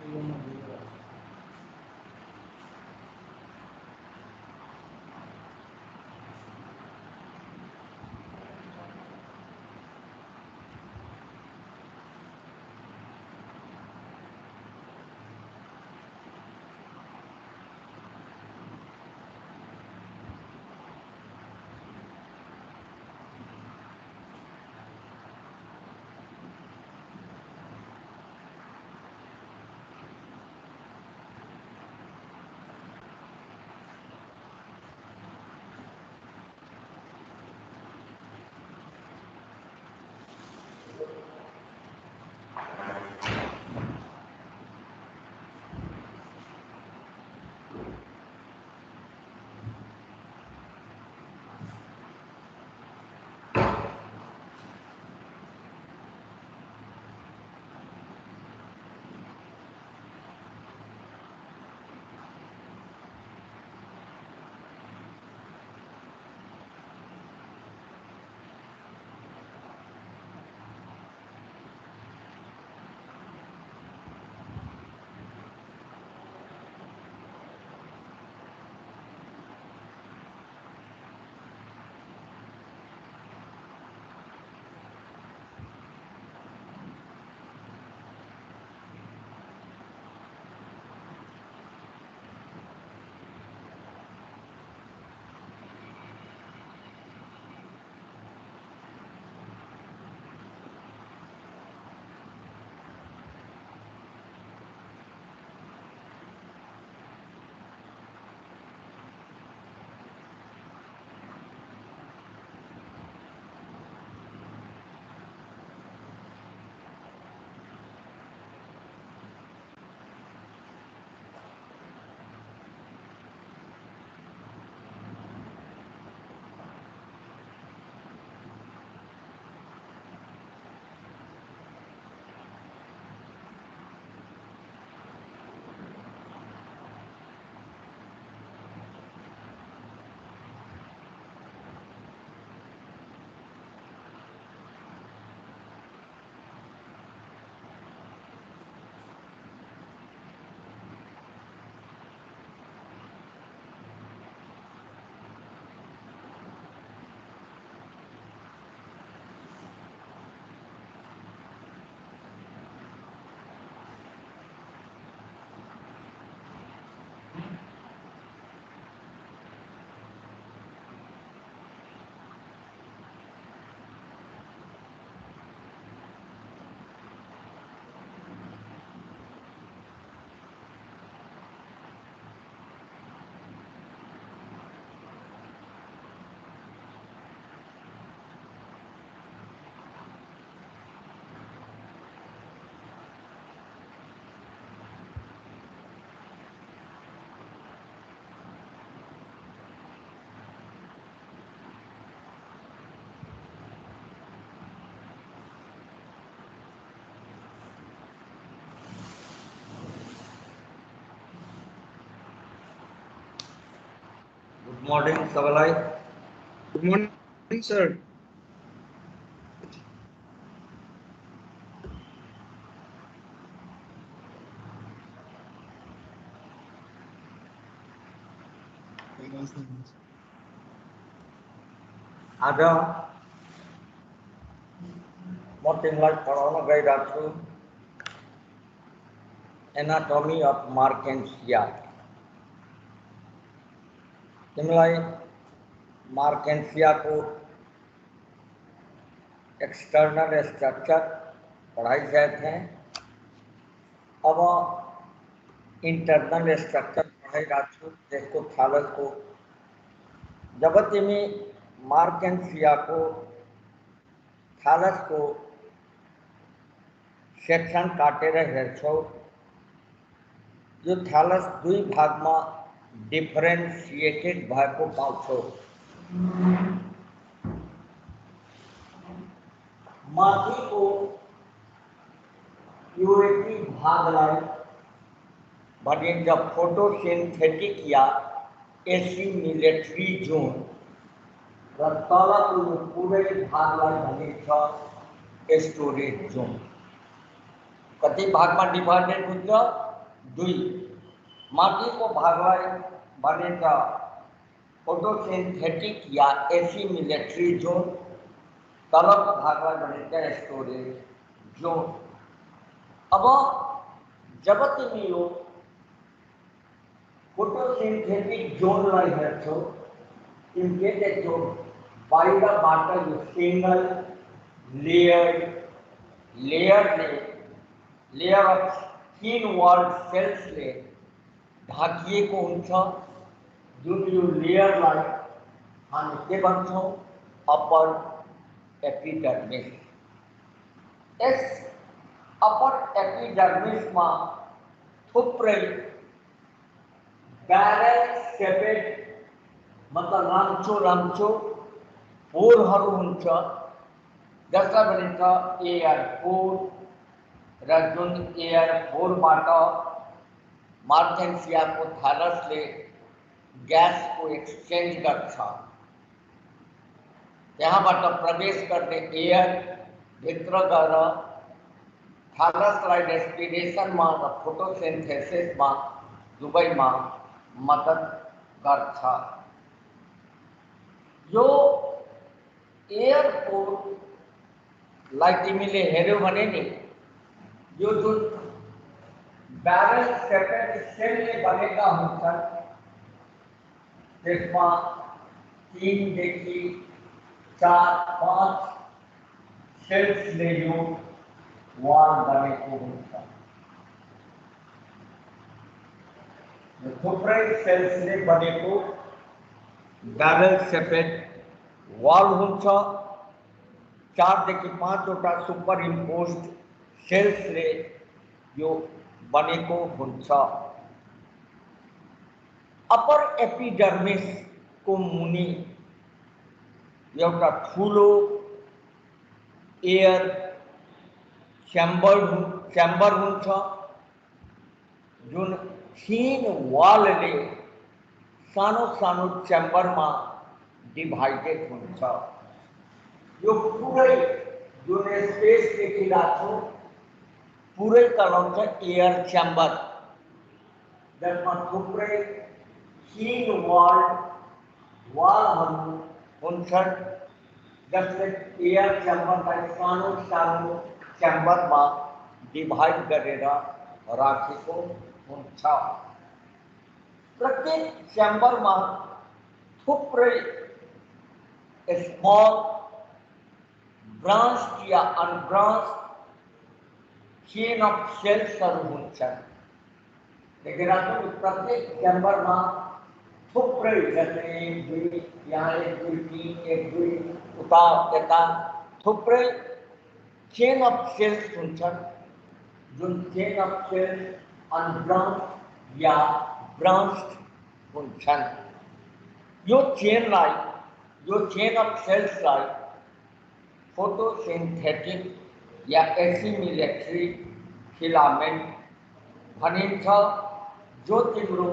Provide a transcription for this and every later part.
Good morning, Sabalai. Good morning, sir. Ada multiple corona guide anatomy of Markensia. Similarly, Markensia को external structure पढ़ाई जाते हैं। अब internal structure पढ़ाई जाती जिसको थालस को जब तुम्हें मार्केंसिया को थालस को सेक्शन काटे रहे छो जो थालस दुई भाग में डिफरेंशिएटेड भाग को पाछो माथी को प्यूरिटी भाग लाई बने जब फोटोसिंथेटिक या एसिमिलेटरी जोन रत्ताला को पूरे भाग लाई बने छ स्टोरेज जोन कति भाग में डिवाइडेड होता दुई माटी को भागवाय बनेगा फोटोसिंथेटिक या एसिमिलेटरी जोन, तलब भागवाय बनेगा स्टोरेज जोन। अब जब तुम्हें फोटोसिंथेटिक जोन लाई हरछो इनके देखो by the bottle single layer of thin walled cells ले ढाकिए को हुन्छ जुन यो लेयरलाई हामी के भन्छौँ अपर एपिडर्मिस। यस अपर एपिडर्मिसमा थुप्रै बैरल सेपेड मतलब लाम्चो पोरहरू हुन्छ, जसलाई भनिन्छ एयर पोर, र जुन एयर पोरबाट मार्टेन्सियाको थालसले ग्यासको एक्सचेन्ज गर्छ। त्यहाँबाट प्रवेश गर्ने एयर भित्र गएर थालसलाई रेस्पिरेसनमा र फोटोसिन्थेसिसमा दुवैमा मद्दत गर्छ। यो एयर पोरलाई तिमीले हेर्यौ भने नि यो जुन बैरल सेपेड सेलले बनेका हुन्छन् त्यसमा 3 देखि 4-5 सेल्सले यो वाल बनेको हुन्छ। यो थुप्रै सेल्सले बनेको बैरल सेपेड वाल हुन्छ। 4 देखि 5 वटा सुपर इम्पोज्ड सेल्सले यो बनेको हुन्छ। अपर एपिडर्मिस को मुनि एउटा ठुलो एयर चैम्बर हुन्छ जुन थिन वालले सानो सानो चैम्बरमा डिभाइडेड हुन्छ। यो पुरै जुन स्पेस देखिरहेको पुरै कहलाउँछ एयर चैम्बर, जसमा थुप्रै थिन वालहरू हुन्छन् जसले एयर चैम्बरलाई सानो सानो चैम्बरमा डिभाइड गरेर राखेको हुन्छ। प्रत्येक चैम्बरमा थुप्रै स्मॉल ब्रांच या अनब्रांच चेन ऑफ सेल्सहरू हुन्छन्। प्रत्येक चैम्बरमा थुप्रै जस्तै 1 2 यहाँ 1 2 3 1 2 उता यता थुप्रै चेन अफ सेल्स हुन्छन् जुन चेन अफ सेल्स अनब्रांच या ब्रांच्ड हुन्छन्। यो चेन अफ सेल्सलाई फोटोसिन्थेटिक या एसिमिलेटरी फिलामेंट भनिन्छ, जो तिम्रो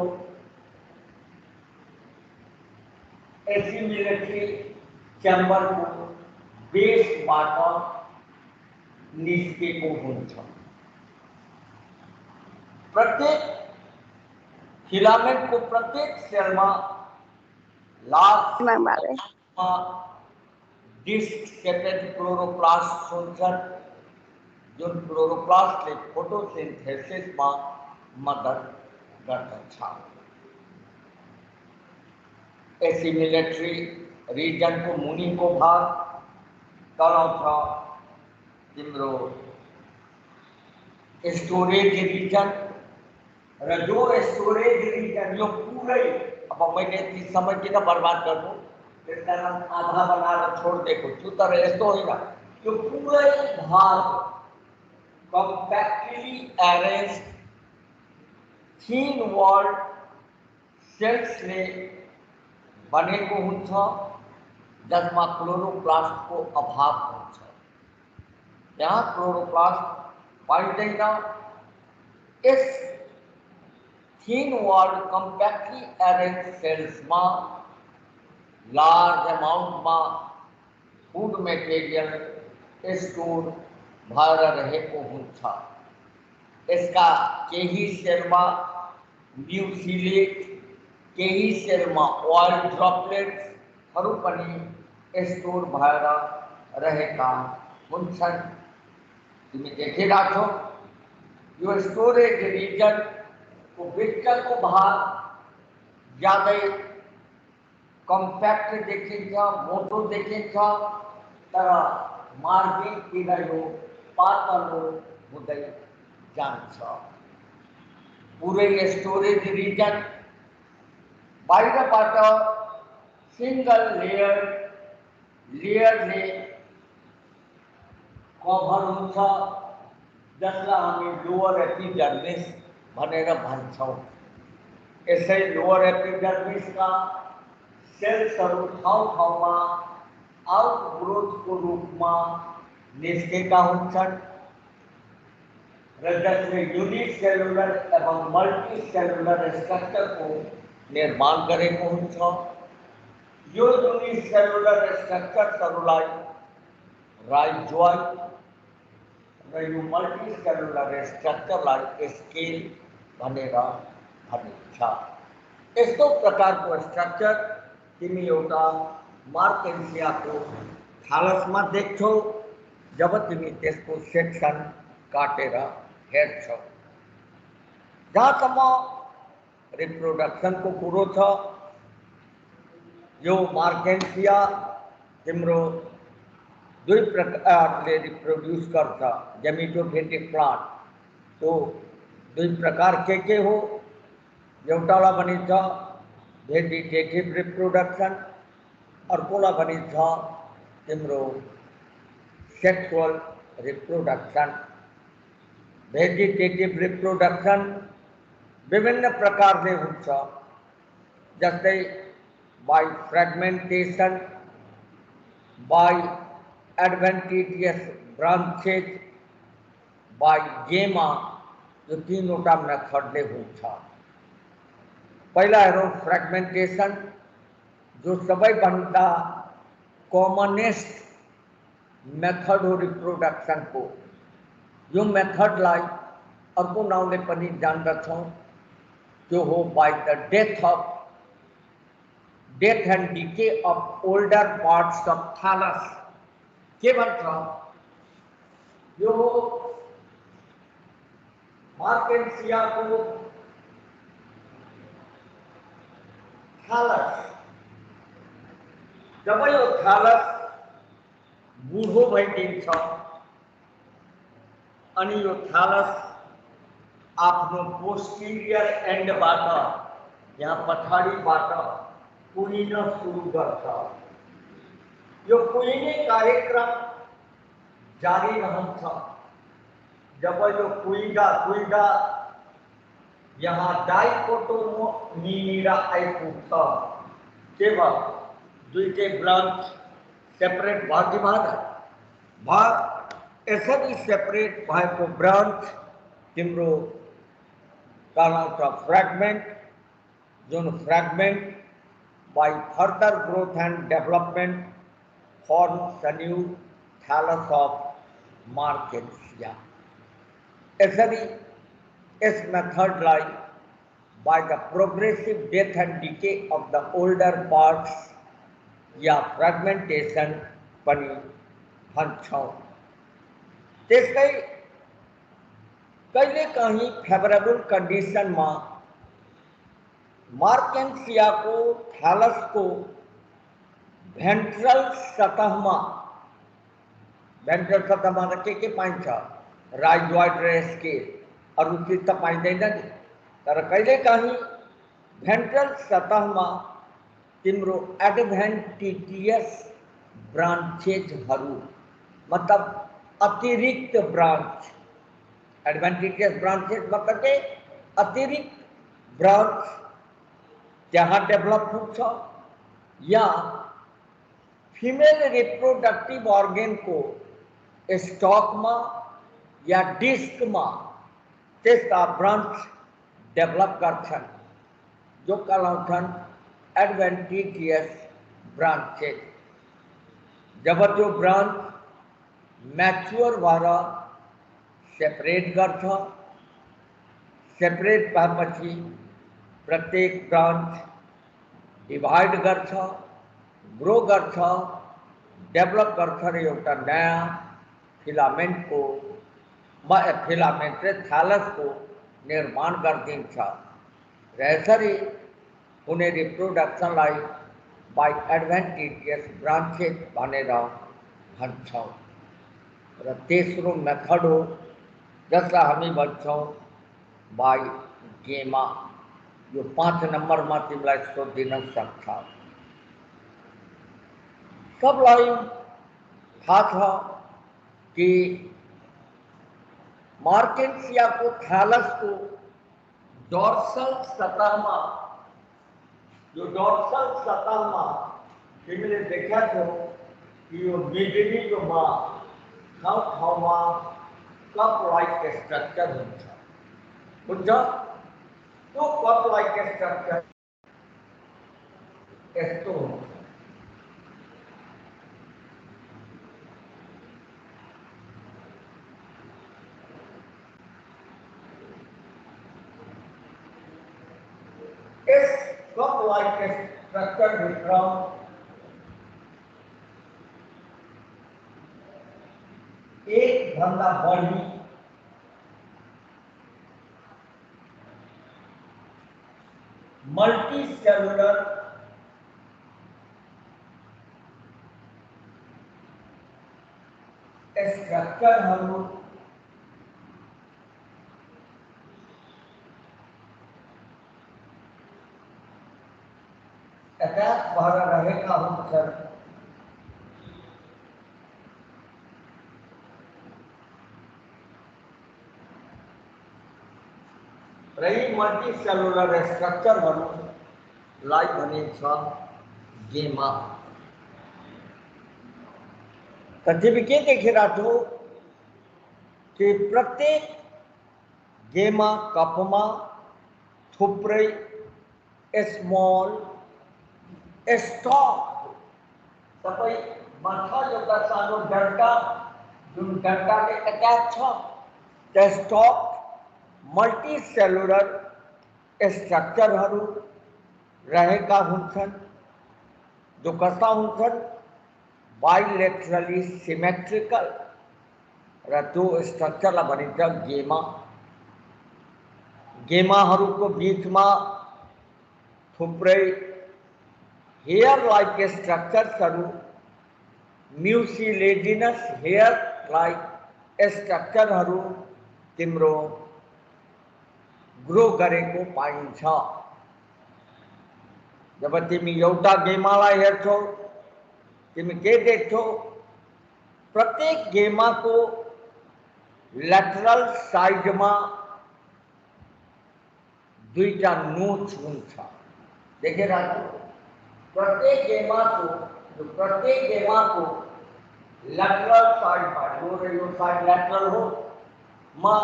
एसिमिलेटरी चैम्बरको बेसबाट निस्केको हुन्छ। प्रत्येक फिलामेंट को प्रत्येक सेलमा लास्ट डिस्क सेपेड क्लोरोप्लास्ट हुन्छन् जुन क्लोरोप्लास्टले फोटोसिन्थेसिसमा मद्दत गर्दछ। एसिमिलेटरी रीजन को मुनि को भाग कहलाउँछ तिम्रो स्टोरेज रीजन, र जो स्टोरेज रीजन यो पुरै अब मैले ती समय किन बर्बाद गर्नु त्यस कारण आधा बनाएर छोडिदिएको छु, तर यस्तो होइन यो पुरै भाग कम्प्याक्टली अरेन्ज्ड थिन वॉल्ड सेल्सले बनेको हुन्छ जसमा क्लोरोप्लास्ट को अभाव हुन्छ। यहाँ क्लोरोप्लास्ट पाइँदैन। इस थिन वॉल्ड कम्प्याक्टली अरेन्ज्ड सेल्समा लार्ज अमाउन्टमा फूड मेटेरियल स्टोर भएर रहेको हुन्छ। इसका केही सेलमा म्युसिलेट, केही सेलमा ऑयल ड्रॉपलेट्सहरू पनि स्टोर भएर रहेका हुन्छन्। तिमी देखिरहेको छौ यो स्टोरेज रिजनको भित्रको भाग ज्यादै कम्प्याक्ट देखिन्छ, मोटो देखिन्छ, तर मार्जिनतिर यो पातलो हुँदै जान्छ। पुरै स्टोरेज रिजन बाहिरबाट सिंगल लेयरले कभर हुन्छ, जसलाई हामी लोअर एपिडर्मिस भनेर भन्छौँ। यसै लोअर एपिडर्मिसका सेल्सहरू ठाउँ ठाउँमा आउटग्रोथको रूपमा निस्केका हुन्छन् र जसले युनिसेलुलर एवं मल्टीसेलुलर स्ट्रक्चरको निर्माण गरेको हुन्छ। यो युनिसेलुलर स्ट्रक्चर्सहरूलाई राइजोइट र यो मल्टीसेलुलर स्ट्रक्चरलाई स्केल भनेर भनिन्छ। यस्तो प्रकारको स्ट्रक्चर तिमी एउटा मार्केन्सियाको थालसमा देख्छौ जब तिमी त्यसको सेक्सन काटेर हेर्छौ। जहाँसम्म रिप्रोडक्सनको कुरो छ, यो मार्केन्सिया तिम्रो दुई प्रकारले रिप्रोड्युस गर्छ। गेमिटोफिटिक प्लान्ट तो दुई प्रकार के हो, एउटालाई भनिन्छ भेजिटेटिभ रिप्रोडक्सन, अर्कोलाई भनिन्छ तिम्रो सेक्सुअल रिप्रोडक्सन। भेजिटेटिभ रिप्रोडक्सन विभिन्न प्रकारले हुन्छ, जस्तै by fragmentation, by adventitious branches, by gemma, यो तीनवटा मेथडले हुन्छ। पहिला हेरौँ फ्रेगमेंटेशन, जो सबैभन्दा कॉमनेस्ट मेथड हो रिप्रोडक्सनको। यो मेथडलाई अर्को नाउँले पनि जान्दछौँ, जो हो by the death and decay of older parts of thallus. के भन्छ यो हो मार्केन्सियाको थैलस। जब यो थैलस बूढ़ो भइदिन्छ अनि यो थैलस आफ्नो पोस्टिरियर एन्डबाट यहाँ पछाडिबाट कुहिन सुरु गर्छ। यो कुहिने कार्यक्रम जारी रहन्छ। जब यो कुहिँदा यहाँ डाइकोटोमीनिर आइपुग्छ, के भयो दुईटै ब्रान्च सेपरेट भयो भयो। यसरी सेपरेट भएको ब्रान्च तिम्रो कहलाउँछ फ्रेगमेंट, जुन fragment by further growth and development forms the new thallus of Marchantia. यसरी इस मेथडलाई by the progressive death and decay of the older parts या फ्रेगमेंटेशन पनि भन्छौँ। त्यसै कहिलेकाहीँ फेभरेबल कन्डिसनमा मार्केन्सियाको थैलसको भेन्ट्रल सतहमा, भेन्ट्रल सतहमा के पाइन्छ, राइजोइड र स्केल, अरू चिज त पाइँदैन नि, तर कहिलेकाहीँ भेन्ट्रल सतहमा तिम्रो एडभेन्टिजियस ब्रान्चेजहरू, मतलब अतिरिक्त ब्रांच, एडवेंटिजियस ब्रांचेस मतलब के अतिरिक्त ब्रांच जहाँ डेवलप हुन्छ, या फीमेल रिप्रोडक्टिव ऑर्गन को स्टॉक में या डिस्क में त्यसका ब्रांच डेवलप गर्छन्, जो कहलाउँछन् एडवेंटिजियस ब्रांचेस। जब त्यो ब्रांच मैच्योर भएर सेपरेट गर्छ सेपरेट भएपछि प्रत्येक ब्रान्च डिभाइड गर्छ, ग्रो गर्छ, डेभलप गर्छ र एउटा नयाँ फिलामेन्टको फिलामेन्ट र थ्यालसको निर्माण गरिदिन्छ र यसरी हुने रिप्रोडक्सनलाई बाई एडभान्टेजियस ब्रान्चेस भनेर भन्छौँ। र तेस्रो मेथड हो जसलाई हामी भन्छौँ बाई गेमा। यो 5 नम्बरमा तिमीलाई सोधिन सक्छ। सबलाई थाहा छ कि मार्केन्सियाको थ्यालसको डोर्सल सतहमा, यो डोर्सल सतहमा तिमीले देखा छौ कि यो मिडलीमा ठाउँमा कप लाइक स्ट्रक्चर हुन्छ। त्यो कप लाइक स्ट्रक्चर यस्तो हुन्छ। इस कप लाइक स्ट्रक्चर भित्र एक भन्दा बढी मल्टी सेलुलर स्ट्रक्चरहरू अट्याच भएर रहेका हुन्छन्। र यी मल्टी सेलुलर स्ट्रक्चरहरूलाई भनिन्छ गेमा। त तिमी के देखिरहेको छौ कि प्रत्येक गेमा कपमा थुप्रै स्मल स्टक, सबै माथा एउटा सानो डन्टा, जुन डन्टाले एट्याच छ, त्यो स्टक मल्टी सेलुलर स्ट्रक्चरहरू रहेका हुन्छन्, जो कस्ता हुन्छन् बाइलेटरली सिमेट्रिकल, र त्यो स्ट्रक्चरलाई भनिन्छ गेमा। गेमाहरूको बिचमा थुप्रै हेयर लाइक स्ट्रक्चर्सहरू, म्युसिलेजिनस हेयर लाइक स्ट्रक्चरहरू तिम्रो ग्रो गरेको पाइन्छ। जब तिमी एउटा गेमालाई हेर्छौ तिमी के देख्छौ? प्रत्येक गेमाको ल्याटरल साइडमा दुईटा नोच हुन्छ। देखिरहेको प्रत्येक गेमाको ल्याटरल साइडमा, यो र यो साइड ल्याटरल हो, मा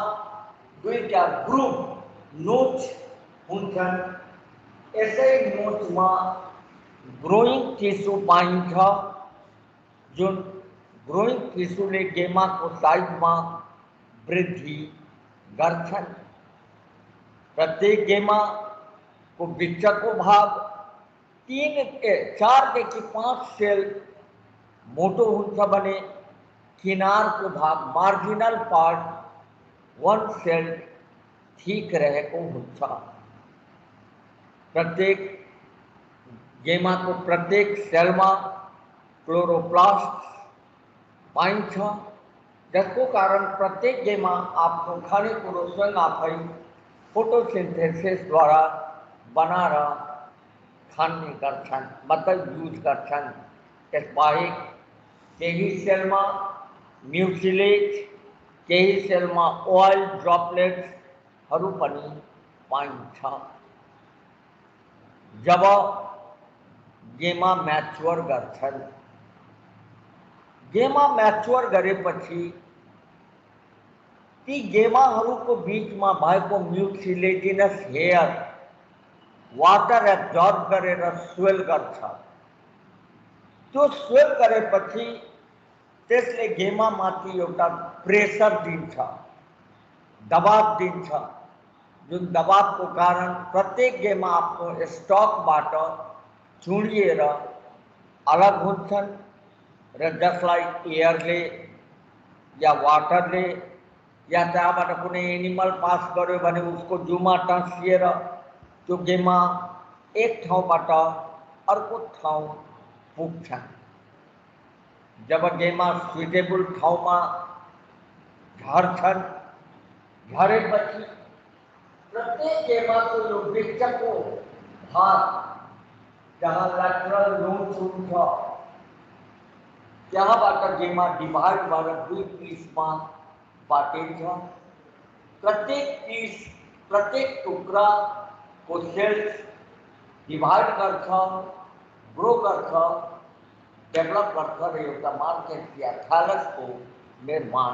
दुईटा ग्रुप नोच हुन्छन्। यसै नोचमा ग्रोइङ टिस्यु पाइन्छ, जुन ग्रोइङ टिस्युले गेमाको साइजमा वृद्धि गर्छन्। प्रत्येक गेमाको बिचको भाग 4देखि 5 सेल मोटो हुन्छ भने किनारको भाग मार्जिनल पार्ट 1 सेल ठीक रहेको हुन्छ। प्रत्येक गेमाको प्रत्येक सेलमा क्लोरोप्लास्ट पाइन्छ, जसको कारण प्रत्येक गेमा आफ्नो खानेकुरो स्वयं आफै फोटोसिन्थेसिसद्वारा बनाएर खाने गर्छन्, मतलब युज गर्छन्। त्यसबाहेक केही सेलमा म्युसिलेज, केही सेलमा ओइल ड्रपलेट्सहरू पनि पाइन्छ। जब गेमा म्याच्योर गर्छन्, गेमा म्याच्योर गरेपछि ती गेमाहरूको बिचमा भएको म्युसिलेजिनस हेयर वाटर एब्जर्ब गरेर स्वेल गर्छ। त्यो स्वेल गरेपछि त्यसले गेमामाथि एउटा प्रेसर दिन्छ, दबाव दिन्छ, जुन दबावको कारण प्रत्येक गेमा आफ्नो स्टकबाट चुडिएर अलग हुन्छन् र जसलाई एयरले या वाटरले या त्यहाँबाट कुनै एनिमल पास गर्यो भने उसको जिउमा टस्किएर त्यो गेमा एक ठाउँबाट अर्को ठाउँ पुग्छन्। जब गेमा सुइटेबल ठाउँमा झर्छन्, झरेपछि प्रत्येक गेमाको यो वृक्षको भाग जहाँ ल्याटरल नोड्स हुन्छ त्यहाँबाट गेमा डिभाइड भएर दुई पिसमा बाटिन्छ। प्रत्येक पिस, प्रत्येक टुक्राको सेल्स डिभाइड गर्छ, ग्रो गर्छ, डेभलप गर्छ र एउटा मार्केन्सिया थ्यालसको निर्माण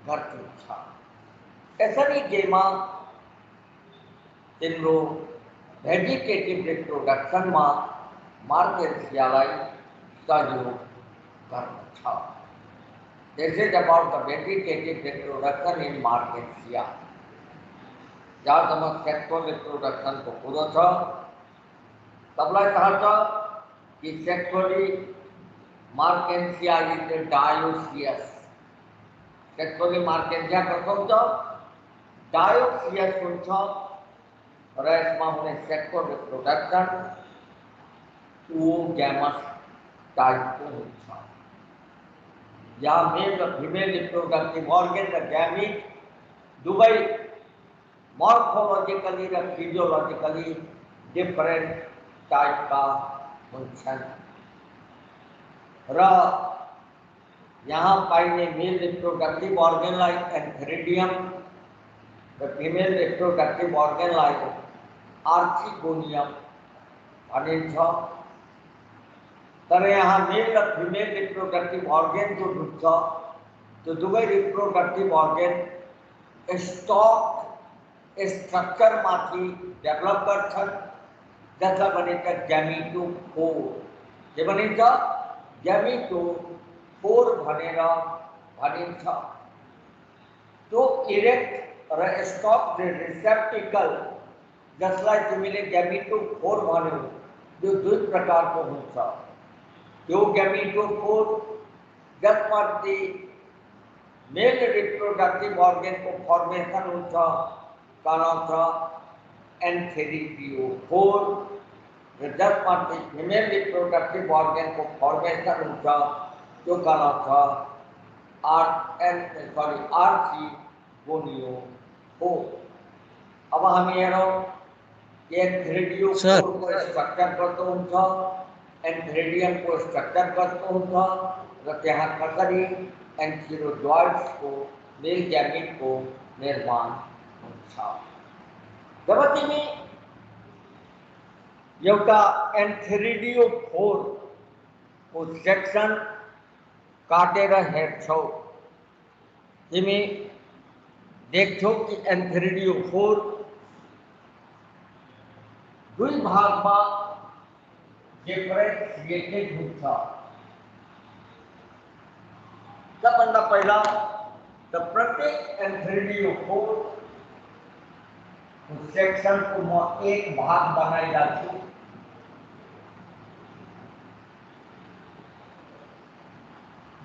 गर्छ। यसरी गेमा तिम्रो भेजिटेटिभ रिप्रोडक्सनमा मार्केन्सियालाई सहयोग गर्छ। This is about the vegetative reproduction in Markensia. जहाँसम्म सेक्सुअल रिप्रोडक्सनको कुरो छ, तपाईँलाई थाहा छ कि सेक्सुअली मार्केन्सिया इज डायोसियस। सेक्सुअली मार्केन्सिया कस्तो हुन्छ? डायोसियस हुन्छ र यसमा हुने सेक्सुअल रिप्रोडक्सन ओगैमस टाइपको हुन्छ। यहाँ मेल र फिमेल रिप्रोडक्टिभ अर्गन र ग्यामिट दुवै मर्फोलोजिकली र फिजियोलोजिकली डिफरेंट टाइपका हुन्छन् र यहाँ पाइने मेल रिप्रोडक्टिभ अर्गनलाई एन्थेरिडियम र फिमेल रिप्रोडक्टिभ अर्गनलाई आर्चिगोनियम भनिन्छ। तर यहाँ मेल र फिमेल रिप्रोडक्टिभ अर्गन जो हुन्छ त्यो दुवै रिप्रोडक्टिभ अर्गन स्टक स्ट्रक्चरमाथि डेभलप गर्छन्, जसलाई भनिन्छ ग्यामिटोफोर। के भनिन्छ? ग्यामिटोफोर भनेर भनिन्छ। त्यो इरेक्ट र स्टक रिसेप्टिकल जसलाई तिमीले ग्यामिटोफोर भन्यौ त्यो दुई प्रकारको हुन्छ। त्यो ग्यामिटोफोर जसमध्ये मेल रिप्रोडक्टिभ अर्गनको फर्मेसन हुन्छ कहलाउँछ एन्थेरिडियोफोर र जसमध्ये फिमेल रिप्रोडक्टिभ अर्गनको फर्मेसन हुन्छ त्यो कहलाउँछ आर्चिगोनियोफोर। अब हामी हेरौँ एन्थेरिडियोफोर को स्ट्रक्चर कस्तो हुन्छ, एन्थेरिडियम को स्ट्रक्चर कस्तो हुन्छ र त्यहाँ कसरी एन्थिरोजोइड्स को मेल ग्यामिट को निर्माण हुन्छ। जब तिमी एउटा एन्थेरिडियोफोर को सेक्सन काटेर हेर्छौ, तिमी देख्छौ कि एन्थेरिडियोफोर दुई भागमा डिफरेन्सिएटेड हुन्छ। सबभन्दा पहिला त प्रत्येक एन्थेरिडियोफोर सेक्शन को म एक भाग बनाइरहेको छु।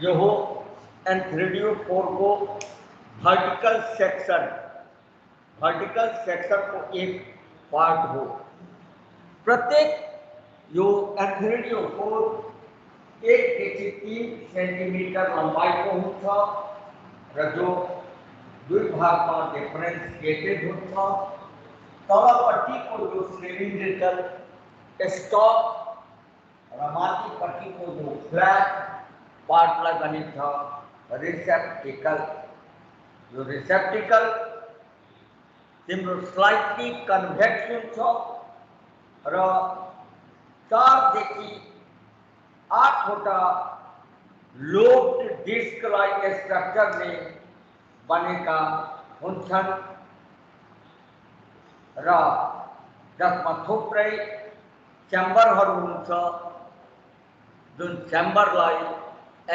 यो हो एन्थेरिडियोफोर को वर्टिकल सेक्शन। वर्टिकल सेक्शन को एक पार्ट हो। प्रत्येक यो एन्थेरिडियोफोर 1 देखि 3 सेन्टिमिटर लम्बाइको हुन्छ र जो दुई भागमा डिफरेन्सिएटेड हुन्छ। तलपट्टिको जो सिलिन्ड्रिकल स्टक र माथिपट्टिको जो फ्ल्याट पार्टलाई भनिन्छ रिसेप्टिकल। यो रिसेप्टिकल तिम्रो स्लाइटली कन्भेक्स हुन्छ र 4 देखि 8 वटा लोब्ड डिस्क लाइक स्ट्रक्चरले बनेका हुन्छन् र जसमा थुप्रै च्याम्बरहरू हुन्छ, जुन च्याम्बरलाई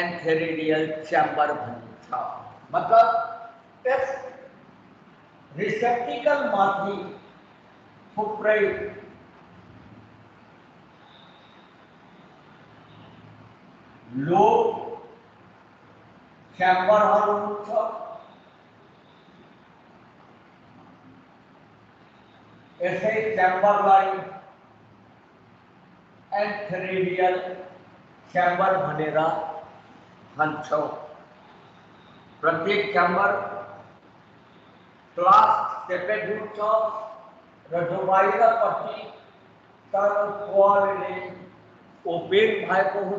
एन्थेरिडियल च्याम्बर भनिन्छ। मतलब यस રિસેપ્ટિકલમાંથી ફૂફરાઈ લો ચેમ્બર હાલનું છે ऐसे चैम्बर लाइन एंथेरिडियल चैम्बर बनेगा हंसो प्रत्येक चैम्बर क्लास सेपरेट हो रजोबाईला पट्टी तर वॉल ने ओपेन भाई को हो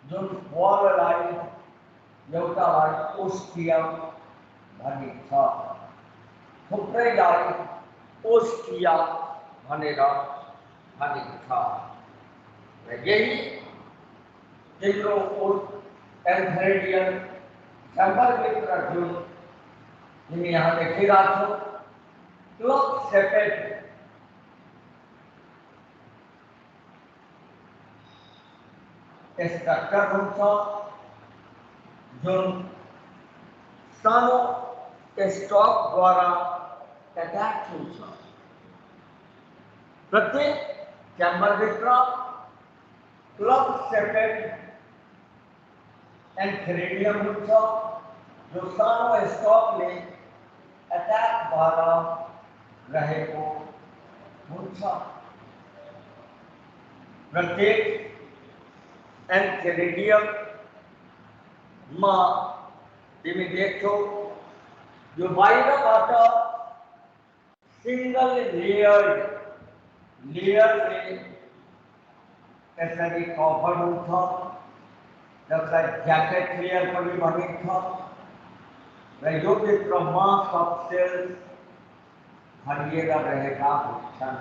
जो वॉल लाइन योटा लाइन ओस्टियम बनी था फुफरे लाइन ओस्टिया बनेगा बनी था यही जिनको एंथेरिडियल चैम्बर की तरह जो जिन्हें यहाँ देखी रहा था क्लब सेपेट स्ट्रक्चर होता जो सानो स्टॉक द्वारा अटैच होता प्रत्येक चैम्बर भीतर क्लब सेपेट एंथेरिडियम होता जो सानो स्टॉक में अटैक द्वारा रहे को होता प्रत्येक एंथेरिडियम में તમે देखो जो बाहर बाटा सिंगल लेयर में ऐसा भी कवर होता जैसा जैकेट लेयर पर भी बने था जो भी मास ऑफ सेल्स भरिएगा रहेगा ऑप्शन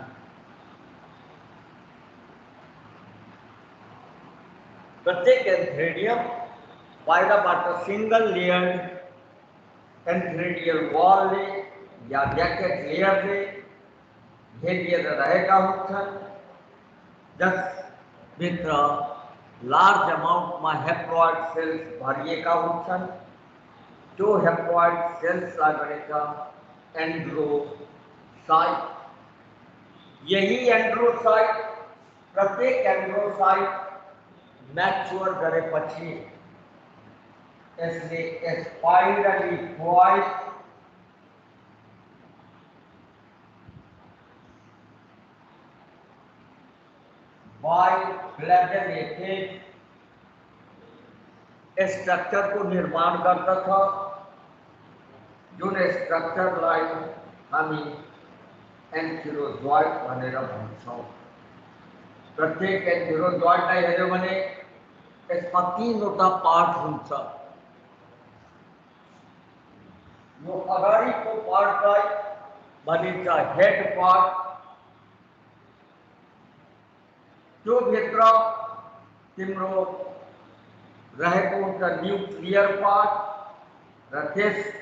प्रत्येक एंथेरिडियम बाहर बाटा सिंगल लेयर एंथेरिडियल वॉल ने या जैकेट लेयर ने भेदिएगा रहेगा ऑप्शन दस मित्र लार्ज अमाउंट में हेप्लॉइड सेल्स भरिएगा ऑप्शन जो हेप्लॉइड सेल्स लगेगा एंड्रोसाइट यही एंड्रोसाइट प्रत्येक एंड्रोसाइट मैच्योर करे पछी इसलिए स्पाइरली फ्लॉइड बाइफ्लैगेलेटेड स्ट्रक्चर को निर्माण करता था जो स्ट्रक्चर लाइन हमें एंथेरोजॉइड बनेगा भूषण प्रत्येक एंथेरोजॉइड ना हेरे बने इसमें तीन होता पार्ट होता जो अगाड़ी को पार्ट का बने का हेड पार्ट जो भीतर तिम्रो रहे को उनका न्यूक्लियर पार्ट रथेस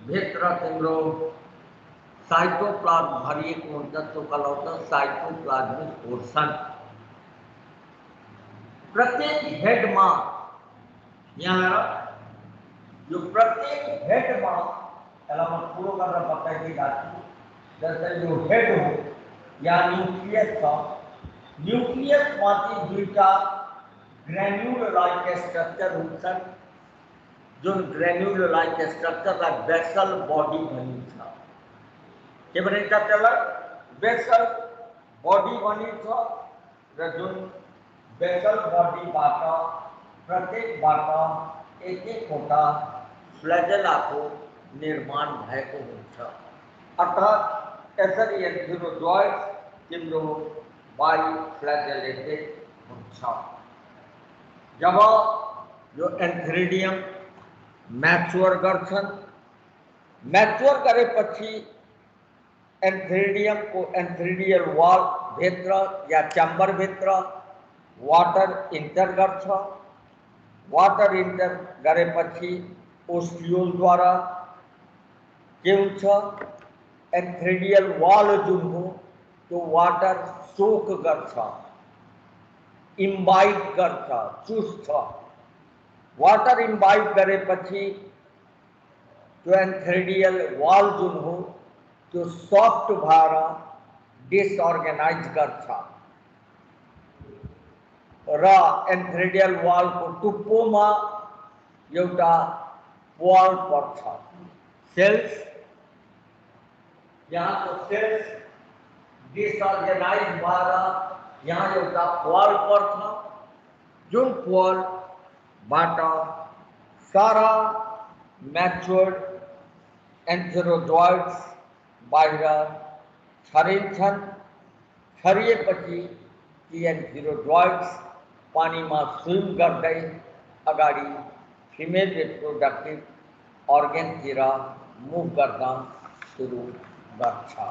भीतर तिम्रो साइटोप्लाज्म भरिए को उनका तो कहलाता साइटोप्लाज्मिक पोर्शन प्रत्येक हेड में यहाँ जो प्रत्येक हेड में पूरा करना बताई जाती जैसे जो हेड हो या न्यूक्लियस था न्यूक्लियस माती दुईटा ग्रेन्यूल लाइक स्ट्रक्चर होता जो granule like structure like vessel body बनी था के बने था चला वेसल बॉडी बनी था जो वेसल बॉडी बाटा प्रत्येक बाटा एक एक होता फ्लैजेला को निर्माण भएको हुन्छ अर्थात यसरी एन्थेरोजॉइड तिम्रो बाइफ्लैजेलेटेड हुन्छ जब यो एन्थेरिडियम मैच्योर गर्छन् मैच्योर गरेपछि एन्थेरिडियम को एन्थेरिडियल वॉल भित्र या चैम्बर भित्र वाटर इंटर गर्छ वाटर इंटर गरेपछि ओस्टियोल द्वारा के हुन्छ एन्थेरिडियल वॉल जुन हो तो वाटर सोक गर्छ इम्बाइब गर्छ चुस्छ वाटर इम्बाइब गरेपछि तो एंथ्रेडियल वॉल जुन हो तो सॉफ्ट भएर डिसअर्गेनाइज गर्छ र एंथ्रेडियल वॉल को टुप्पोमा एउटा वॉल पर्छ सेल्स यहाँ को सेल्स डिसअर्गेनाइज भएर यहाँ एउटा वॉल पर्छ जुन वॉलबाट सारा मैच्योर्ड एन्थेरोजोइड्स बाहिर छरिन्छन् छरिएपछि ती एन्थेरोजोइड्स पानीमा स्विम गर्दै अगाडि फिमेल रिप्रोडक्टिभ अर्गेनतिर मुभ गर्न सुरु गर्छ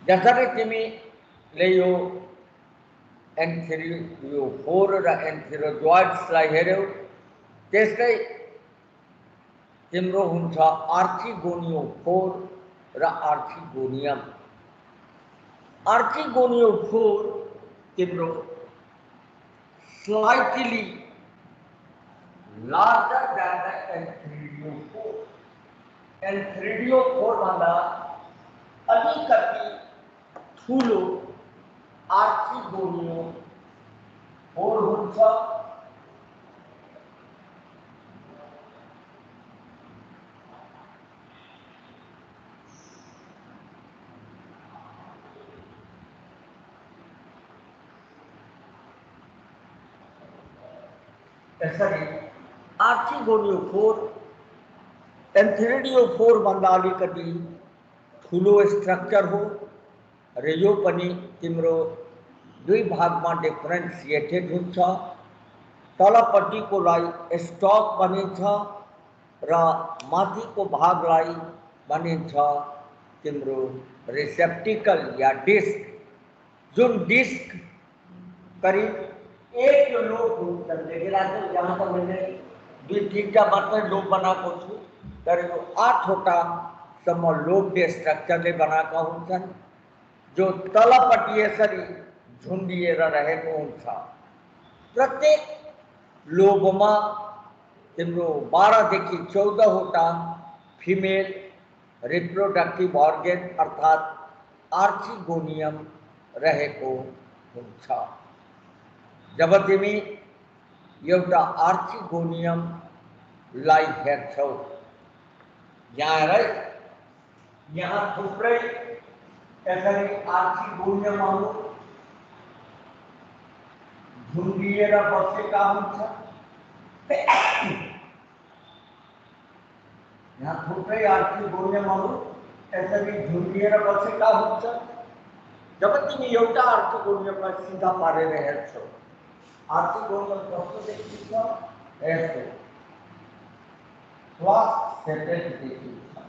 जसरी तिमीले यो एन्थेरियोफोर र एन्थेरोजोइड्सलाई हेर्यौ त्यस्तै तिम्रो हुन्छ आर्चिगोनियोफोर र आर्चिगोनियम आर्चिगोनियोफोर तिम्रो स्लाइटली लार्जर देन द एन्थेरियोफोर एन्थेरियोफोर भन्दा अलिकति ठुलो आर्चिगोनियोफोर हुन्छ यसरी आर्चिगोनियोफोर एन्थेरियोफोर भन्दा अलिकति ठुलो स्ट्रक्चर हो र यो पनि तिम्रो दुई भागमा डिफरेन्सिएटेड हुन्छ तलपट्टिकोलाई स्टक भनिन्छ र माथिको भागलाई भनिन्छ तिम्रो रिसेप्टिकल या डिस्क जुन डिस्क करीब एक लोब हुन्छ लेकिन आज यहाँ त मैले दुई तीनटा मात्रै लोब बनाएको छु तर यो 8वटा सम्म लोबले स्ट्रक्चरले बनाएका हुन्छन् जो तलपट्टि यसरी झुन्डिएर रहेको हुन्छ प्रत्येक लोबमा तिम्रो 12 देखि 14वटा फिमेल रिप्रोडक्टिभ अर्गेन अर्थात् आर्चिगोनियम रहेको हुन्छ जब तिमी एउटा आर्चिगोनियमलाई हेर्छौ यहाँ हेर यहाँ थुप्रै यसरी आर्चिगोनियमहरू झुन्डिएर बसेका हुन्छन् यहाँ थुप्रै आर्चिगोनियमहरू यसरी झुन्डिएर बसेका हुन्छन् जब तिमी एउटा आर्चिगोनियमलाई सिधा पारेर हेर्छौ आर्चिगोनियम कस्तो देखिन्छ यस्तो क्लास सेपरेट देखिन्छ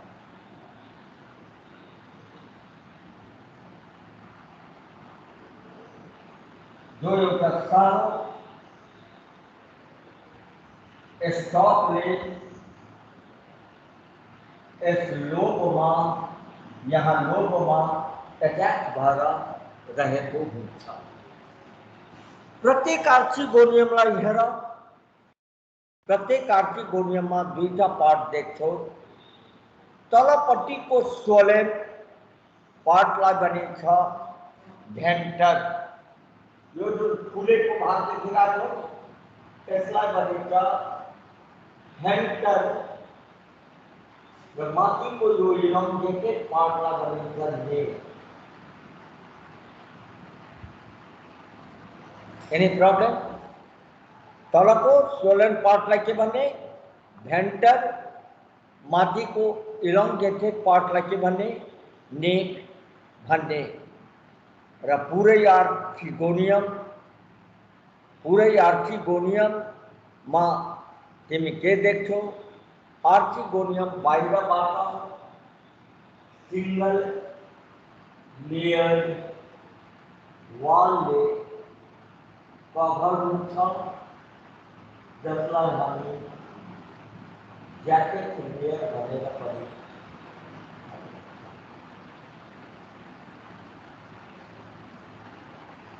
जो एउटा सानो स्टकले यस लोबमा यहाँ लोबमा एट्याच भएर रहेको हुन्छ प्रत्येक आर्चिगोनियमलाई हेर प्रत्येक आर्चिगोनियममा दुईटा पार्ट देख्छौ तलपट्टिको स्वोलेन पार्टलाई भनिन्छ भेन्टर यो जुन फुलेको भाग देखिरहेको त्यसलाई भनिन्छ भेन्टर र माथिको यो इलोंगेटेड पार्टलाई भनिन्छ नेक एनी प्रॉब्लम तलको स्वोलन पार्टलाई के भन्ने भेन्टर माथिको इलोंगेटेड पार्टलाई के भन्ने नेक भन्ने र पुरै आर्चिगोनियममा तिमी के देख्छौ आर्चिगोनियम बाहिरबाट सिंगल लेयर्ड वालले कभर हुन्छ जसलाई हामी ज्याकेट लेयर भनेर पनि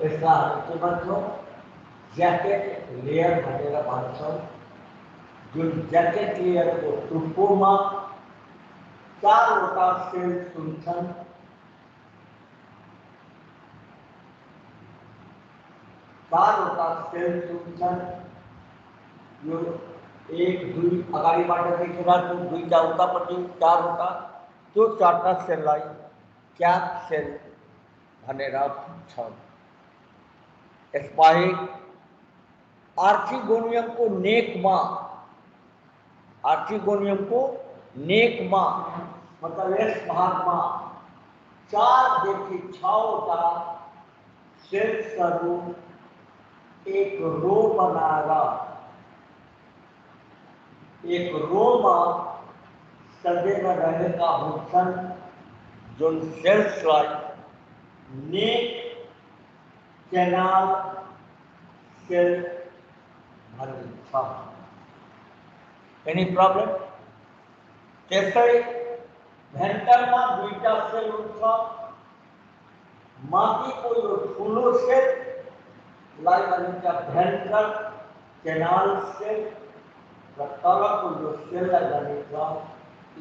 यसलाई हामी के भन्छौँ ज्याकेट लेयर भनेर भन्छौँ जुन ज्याकेट लेयरको टुप्पोमा चारवटा सेल्स हुन्छन्। चारवटा सेल्स हुन्छन्। यो 1 2 अगाडिबाट देखिरहेको दुईटा उतापट्टि चारवटा, त्यो चारवटा सेललाई क्याप सेल भनेर भन्छ। यसबाहेक आर्चिगोनियमको नेकमा मतलब यस भागमा 4 देखि 6वटा सेल्सहरू एक रो बनाएर एक रोमा सजेर रहेका हुन्छन्, जुन सेल्सलाई नेक कैनाल सेल भनिन्छ। Any problem? त्यसै भेन्टरमा दुईटा सेल हुन्छ। माथिको यो ठुलो सेललाई भनिन्छ भेन्ट्रल कैनाल सेल र तलको यो सेललाई भनिन्छ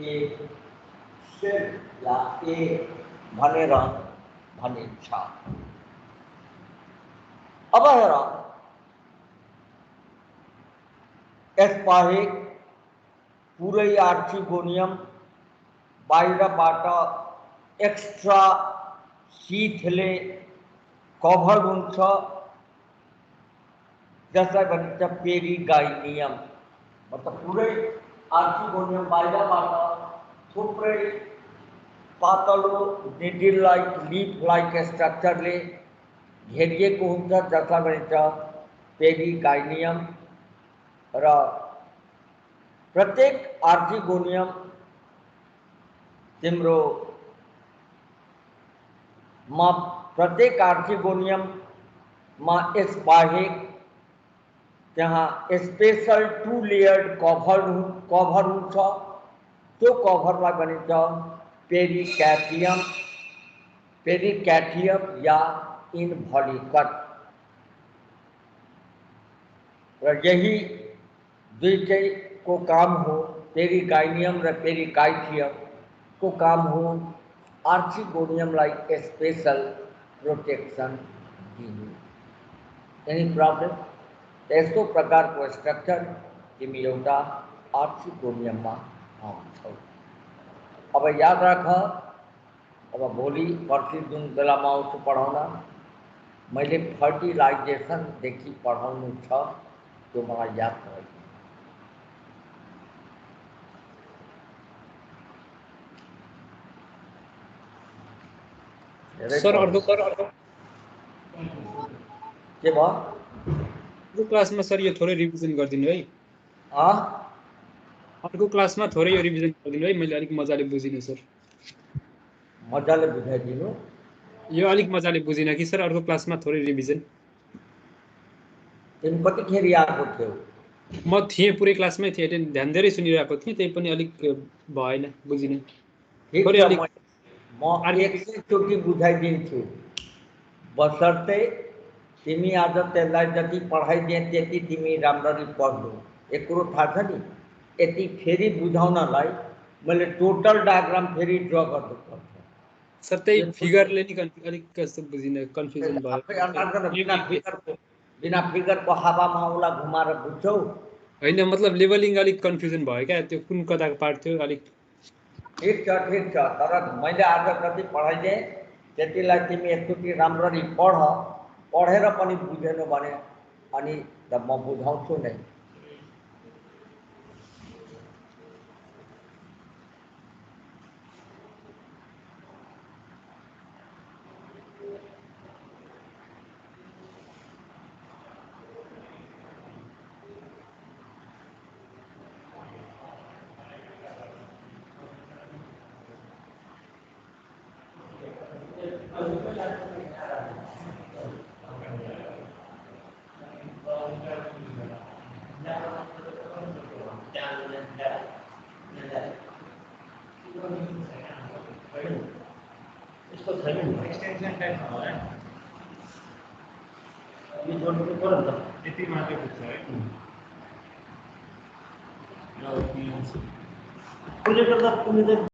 एक सेल या एक भनेर भनिन्छ। अब हेर, यसबाहेक पुरै आर्चिगोनियम बाहिरबाट एक्स्ट्रा शीथले कभर हुन्छ, जसलाई भनिन्छ पेरिगाइनियम। मतलब पुरै आर्चिगोनियम बाहिरबाट थुप्रै पातलो निडल लाइक लीफ लाइक स्ट्रक्चरले घेरिएको हुन्छ, जसलाई भनिन्छ पेरिगाइनियम। र प्रत्येक आर्चिगोनियम तिम्रो प्रत्येक आर्चिगोनियममा यसबाहेक त्यहाँ स्पेशल 2 लेयर्ड कभर हुन्छ। त्यो कभरलाई भनिन्छ पेरिकैटियम या इन्भलिकट। र यही दुईटैको काम हो, पेरिगाइनियम र पेरिकाइटियम को काम हो आर्चिगोनियमलाई स्पेशल प्रोटेक्सन दिनु। Any problem? यस्तो प्रकारको स्ट्रक्चर तिमी एउटा आर्चिगोनियममा पाउँछौ। अब याद राख, अब भोलि पर्सि जुन बेलामा आउँछु पढाउन, मैले फर्टिलाइजेसनदेखि पढाउनु छ, त्यो मलाई याद गराइदिनु। सर अर्को के भयो? अर्को क्लासमा सर यो थोरै रिभिजन गरिदिनु है। अर्को क्लासमा थोरै यो रिभिजन गरिदिनु है, मैले अलिक मजाले बुझिनँ सर। मजाले बुझाइदिनु? यो अलिक मजाले बुझिनँ कि सर, अर्को क्लासमा थोरै रिभिजन। तिमी कतिखेर आएको थियौ? म थिएँ, पुरै क्लासमै थिएँ, ध्यान दिएरै सुनिरहेको थिएँ, त्यही पनि अलिक भएन, बुझिनँ। थोरै अलिक म एकैचोटि बुझाइदिन्छु, बशर्ते तिमी आज त्यसलाई जति पढाइदिए त्यति तिमी राम्ररी पढ्नु। एक कुरो थाहा छ नि, यति फेरि बुझाउनलाई मैले टोटल डायग्राम फेरि ड्र गर्नुपर्छ। सर त्यही फिगरले नि अलिक कस्तो बुझिनँ, कन्फ्युजन भयो। बिना फिगरको हावामा उसलाई घुमाएर बुझ्छौ? होइन, मतलब लेभलिङ अलिक कन्फ्युजन भयो क्या, त्यो कुन कताको पार्ट थियो अलिक। ठिक छ, तर मैले आज जति पढाइदिएँ त्यतिलाई तिमी एकचोटि राम्ररी पढेर पनि बुझेन भने अनि त म बुझाउँछु नै। इसको एक्सटेंशन टाइप होला यो जोड्नु पर्यो नि त, यति मात्रै बुझ्छ है। उसले गर्दा कुनै चाहिँ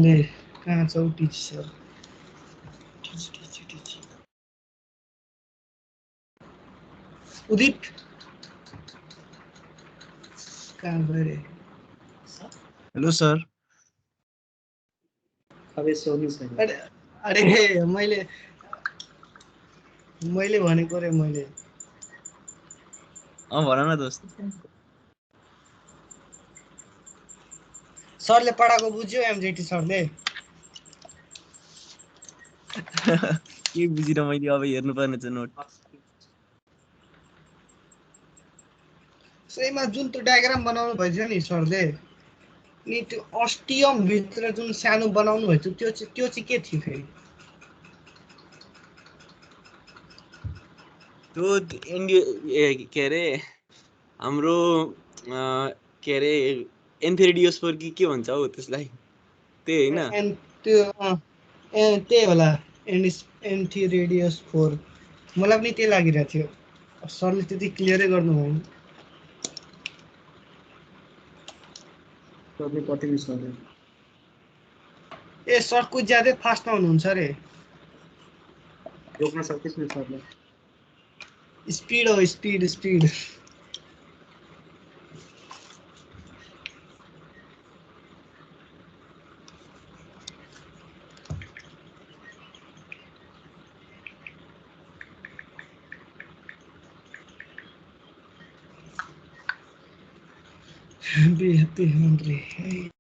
ले कहाँ छौ टिचर उदित कहाँ गए हेलो सर। अबे सोनी सर अरे अरे मैले भनेको रे मैले भन न दोस्त। सरले पढाएको बुझ्यो एमजेटी सरले के बुझिन मैले, अब हेर्नुपर्ने छ नोट। सहीमा जुन त्यो डायग्राम बनाउनु भएछ नि सरले नि त्यो अस्टियम भित्र जुन सानो बनाउनु भएछ त्यो चाहिँ के थियो फेरि? त्यो के अरे हाम्रो के अरे एन्थेरिडियोस्पोर के भन्छ हौ त्यसलाई, त्यही होइन? त्यही होला एन्थिरेडियस 4। मलाई पनि त्यही लागिरहेको थियो, सरले त्यति क्लियरै गर्नु भएन। सरले कति सर ए सर कुछ ज्यादै फास्टमा हुनुहुन्छ रे, रोक्न सक्छस् नि सरले। स्पिड हो स्पिड। Happy Hungry.